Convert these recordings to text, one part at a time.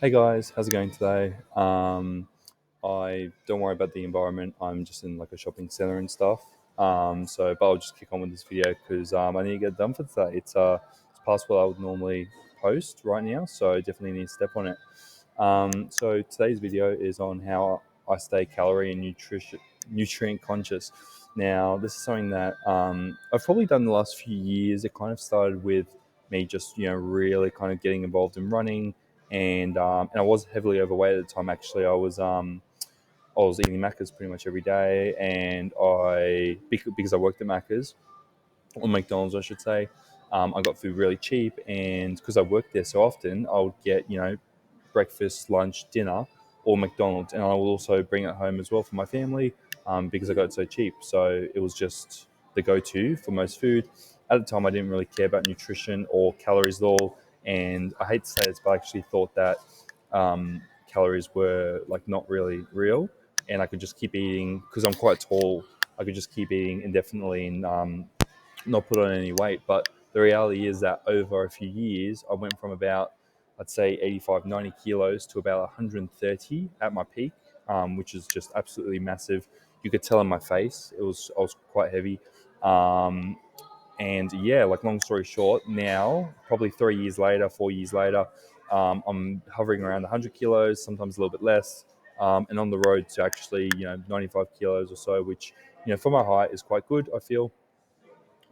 Hey guys, how's it going today? I don't worry about the environment. I'm just in like a shopping center and stuff. But I'll just kick on with this video because I need to get done for today. It's past what I would normally post right now, so I definitely need to step on it. So today's video is on how I stay calorie and nutrient conscious. Now, this is something that I've probably done the last few years. It kind of started with me just really kind of getting involved in running, and I was heavily overweight at the time. Actually, I was eating Macca's pretty much every day, and because I worked at Macca's or McDonald's, I should say. I got food really cheap, and because I worked there so often, I would get breakfast, lunch, dinner, or McDonald's, and I will also bring it home as well for my family because I got it so cheap. So it was just the go-to for most food. At the time, I didn't really care about nutrition or calories at all, and I hate to say this, but I actually thought that calories were like not really real, and I could just keep eating because I'm quite tall. I could just keep eating indefinitely and not put on any weight. But the reality is that over a few years, I went from about, I'd say, 85, 90 kilos to about 130 at my peak, which is just absolutely massive. You could tell in my face, I was quite heavy. Um, and yeah, like long story short, now, probably 3 years later, 4 years later, I'm hovering around 100 kilos, sometimes a little bit less, and on the road to actually, 95 kilos or so, which, for my height is quite good, I feel.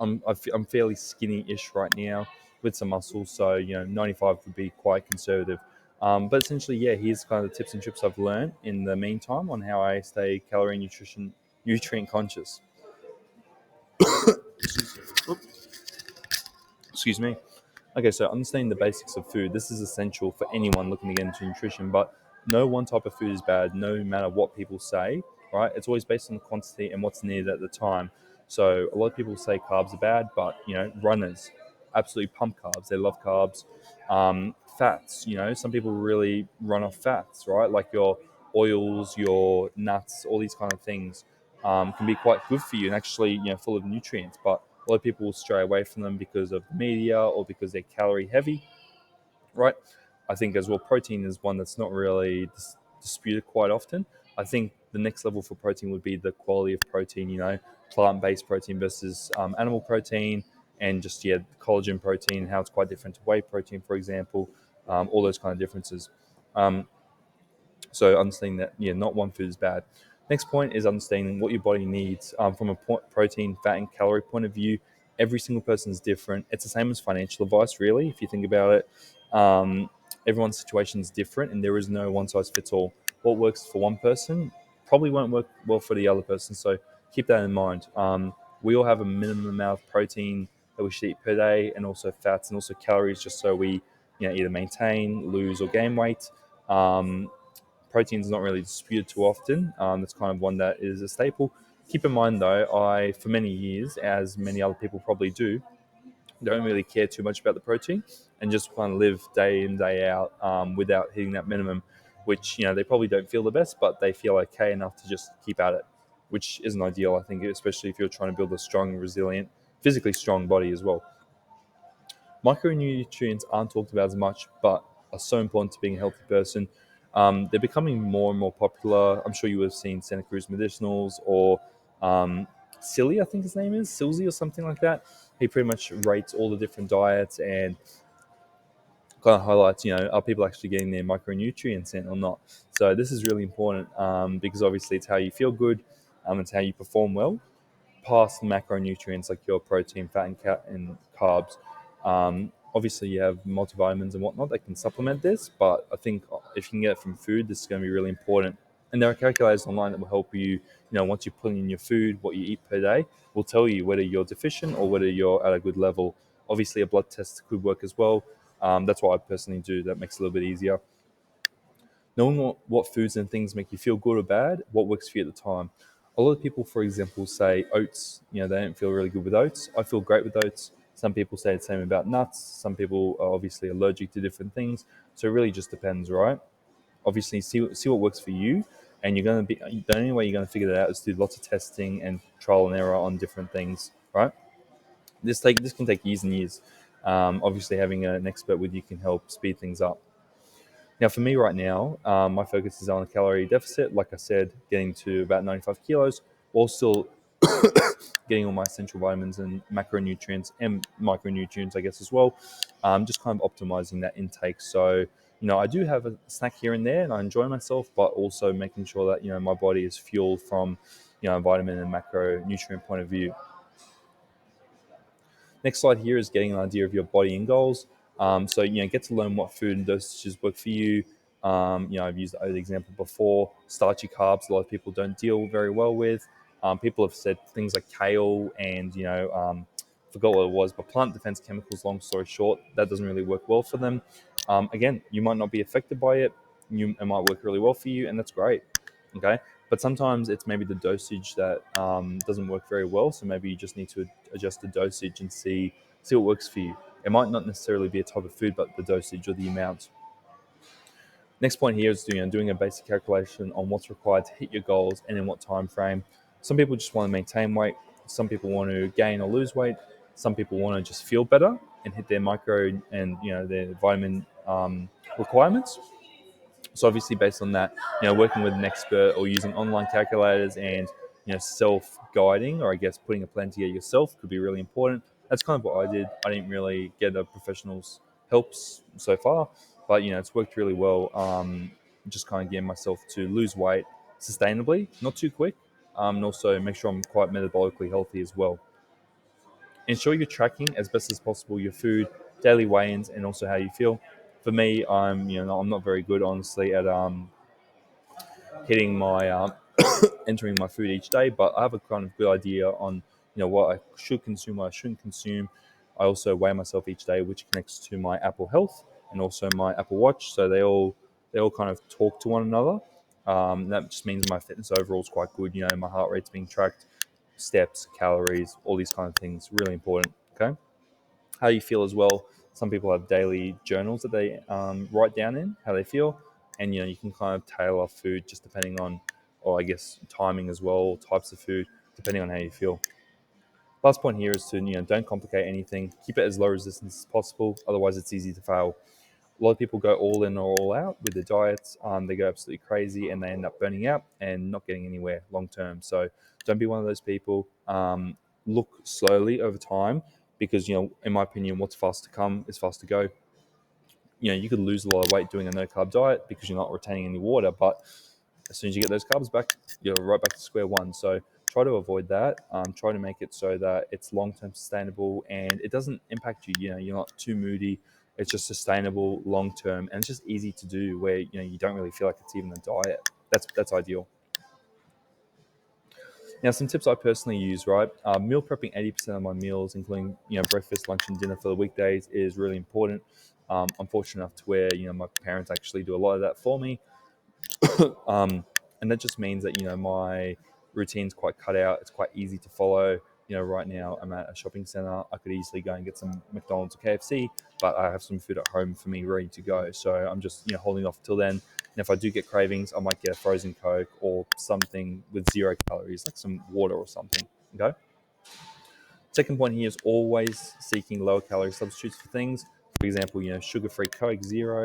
I'm fairly skinny-ish right now with some muscle, so 95 would be quite conservative. But essentially, yeah, here's kind of the tips and tricks I've learned in the meantime on how I stay calorie and nutrient conscious. Excuse me. Okay, so understanding the basics of food. This is essential for anyone looking to get into nutrition, but no one type of food is bad, no matter what people say, right? It's always based on the quantity and what's needed at the time. So a lot of people say carbs are bad, but runners absolutely pump carbs. They love carbs. Fats, some people really run off fats, right? Like your oils, your nuts, all these kind of things can be quite good for you and actually, full of nutrients. But a lot of people will stray away from them because of the media or because they're calorie heavy, right? I think as well, protein is one that's not really disputed quite often. I think the next level for protein would be the quality of protein, plant-based protein versus animal protein, and just, yeah, collagen protein, how it's quite different to whey protein, for example, all those kind of differences. Um, so understanding that, yeah, not one food is bad. Next point is understanding what your body needs from a protein, fat, and calorie point of view. Every single person is different. It's the same as financial advice, really, if you think about it. Um, Everyone's situation is different, and there is no one size fits all. What works for one person probably won't work well for the other person. So keep that in mind. We all have a minimum amount of protein that we should eat per day, and also fats and also calories, just so we, either maintain, lose, or gain weight. Um, Protein is not really disputed too often. That's kind of one that is a staple. Keep in mind, though, for many years, as many other people probably do, don't really care too much about the protein and just kind of live day in, day out without hitting that minimum, which, they probably don't feel the best, but they feel okay enough to just keep at it, which isn't ideal, I think, especially if you're trying to build a strong, resilient, physically strong body as well. Micronutrients aren't talked about as much, but are so important to being a healthy person. They're becoming more and more popular. I'm sure you have seen Santa Cruz Medicinals or Silly, I think his name is Silsey or something like that. He pretty much rates all the different diets and kind of highlights, are people actually getting their micronutrients in or not? So this is really important because obviously it's how you feel good, it's how you perform well past macronutrients like your protein, fat, and carbs. Obviously, you have multivitamins and whatnot that can supplement this, but I think if you can get it from food, this is going to be really important. And there are calculators online that will help you. Once you put in your food, what you eat per day, will tell you whether you're deficient or whether you're at a good level. Obviously, a blood test could work as well. That's what I personally do. That makes it a little bit easier. Knowing what foods and things make you feel good or bad, what works for you at the time. A lot of people, for example, say oats, they don't feel really good with oats. I feel great with oats. Some people say the same about nuts. Some people are obviously allergic to different things. So it really just depends, right? Obviously, see what works for you. And you're going to be, the only way you're going to figure that out is to do lots of testing and trial and error on different things, right? This can take years and years. Obviously, having an expert with you can help speed things up. Now, for me right now, my focus is on a calorie deficit. Like I said, getting to about 95 kilos while still getting all my essential vitamins and macronutrients and micronutrients, I guess, as well. Just kind of optimizing that intake. So, I do have a snack here and there and I enjoy myself, but also making sure that, my body is fueled from, a vitamin and macronutrient point of view. Next slide here is getting an idea of your body and goals. So get to learn what food and dosages work for you. I've used the example before. Starchy carbs, a lot of people don't deal very well with. People have said things like kale and forgot what it was, but plant defense chemicals. Long story short, that doesn't really work well for them. Again, you might not be affected by it. It might work really well for you, and that's great. Okay, but sometimes it's maybe the dosage that doesn't work very well. So maybe you just need to adjust the dosage and see what works for you. It might not necessarily be a type of food, but the dosage or the amount. Next point here is doing a basic calculation on what's required to hit your goals and in what time frame. Some people just want to maintain weight. Some people want to gain or lose weight. Some people want to just feel better and hit their micro and their vitamin requirements. So obviously, based on that, working with an expert or using online calculators and self-guiding, or I guess putting a plan together yourself, could be really important. That's kind of what I did. I didn't really get a professional's helps so far, but it's worked really well. Just kind of getting myself to lose weight sustainably, not too quick, and also make sure I'm quite metabolically healthy as well. Ensure you're tracking as best as possible your food, daily weigh-ins, and also how you feel. For me, I'm not very good honestly at hitting my entering my food each day, but I have a kind of good idea on what I should consume, what I shouldn't consume. I also weigh myself each day, which connects to my Apple Health and also my Apple Watch. So they all kind of talk to one another. That just means my fitness overall is quite good. My heart rate's being tracked, steps, calories, all these kind of things. Really important. Okay, how you feel as well. Some people have daily journals that they write down in how they feel, and you can kind of tailor food just depending on, or I guess timing as well, types of food depending on how you feel. Last point here is to don't complicate anything. Keep it as low resistance as possible. Otherwise, it's easy to fail. A lot of people go all in or all out with their diets. They go absolutely crazy and they end up burning out and not getting anywhere long term. So don't be one of those people. Look slowly over time because in my opinion, what's fast to come is fast to go. You could lose a lot of weight doing a no carb diet because you're not retaining any water, but as soon as you get those carbs back, you're right back to square one. So try to avoid that. Try to make it so that it's long term sustainable and it doesn't impact you. You're not too moody. It's just sustainable, long term, and it's just easy to do. Where you don't really feel like it's even a diet. That's ideal. Now, some tips I personally use, right? Meal prepping 80% of my meals, including breakfast, lunch, and dinner for the weekdays, is really important. I'm fortunate enough to where my parents actually do a lot of that for me. And that just means that my routine's quite cut out. It's quite easy to follow. Right now I'm at a shopping center. I could easily go and get some McDonald's or KFC, but I have some food at home for me ready to go. So I'm just holding off till then. And if I do get cravings, I might get a frozen Coke or something with 0 calories, like some water or something. Okay. Second point here is always seeking lower calorie substitutes for things. For example, sugar-free Coke, zero,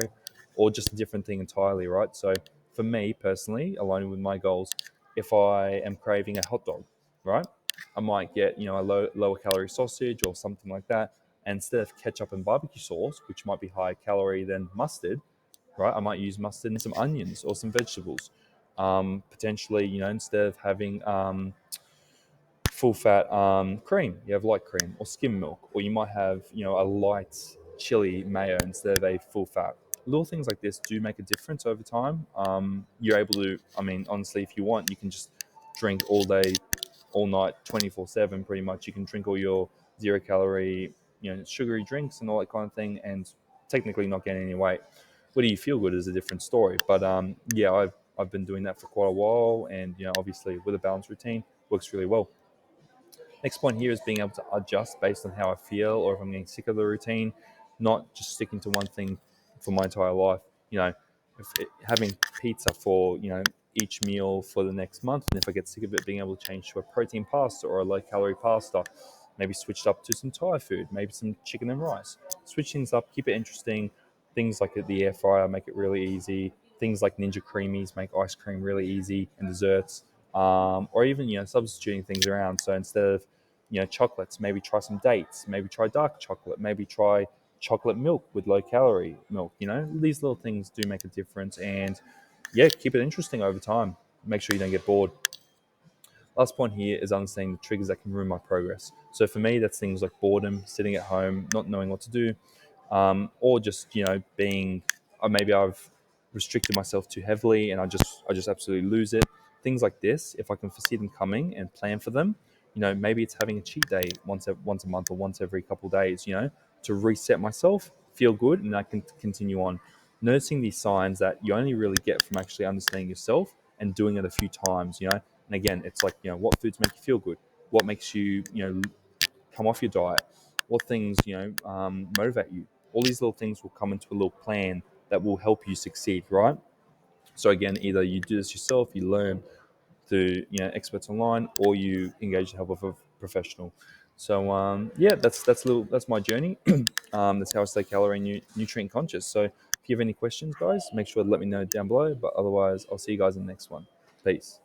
or just a different thing entirely, right? So for me personally, aligning with my goals, if I am craving a hot dog, right, I might get a lower calorie sausage or something like that. And instead of ketchup and barbecue sauce, which might be higher calorie than mustard, right, I might use mustard and some onions or some vegetables. Potentially, instead of having full fat cream. You have light cream or skim milk, or you might have a light chili mayo instead of a full fat. Little things like this do make a difference over time. You're able to, I mean, honestly, if you want, you can just drink all day, all night, 24/7. Pretty much, you can drink all your 0 calorie, sugary drinks and all that kind of thing, and technically not gain any weight. Whether you feel good is a different story. But yeah, I've been doing that for quite a while, and obviously with a balanced routine, works really well. Next point here is being able to adjust based on how I feel or if I'm getting sick of the routine, not just sticking to one thing for my entire life. Having pizza for each meal for the next month, and if I get sick of it, being able to change to a protein pasta or a low calorie pasta, maybe switched up to some Thai food, maybe some chicken and rice. Switch things up, keep it interesting. Things like the air fryer make it really easy. Things like Ninja Creamies make ice cream really easy, and desserts, or even substituting things around. So instead of chocolates, maybe try some dates, maybe try dark chocolate, maybe try chocolate milk with low calorie milk. These little things do make a difference, and yeah, keep it interesting over time. Make sure you don't get bored. Last point here is understanding the triggers that can ruin my progress. So for me, that's things like boredom, sitting at home, not knowing what to do, or just being maybe I've restricted myself too heavily and I just absolutely lose it. Things like this, if I can foresee them coming and plan for them, maybe it's having a cheat day once a month or once every couple of days, to reset myself, feel good, and I can continue on. Noticing these signs that you only really get from actually understanding yourself and doing it a few times, and again, it's like, what foods make you feel good? What makes you, come off your diet? What things, motivate you? All these little things will come into a little plan that will help you succeed, right? So again, either you do this yourself, you learn through experts online, or you engage the help of a professional. So yeah, that's my journey. That's how I stay calorie and nutrient conscious. So if you have any questions, guys, make sure to let me know down below. But otherwise, I'll see you guys in the next one. Peace.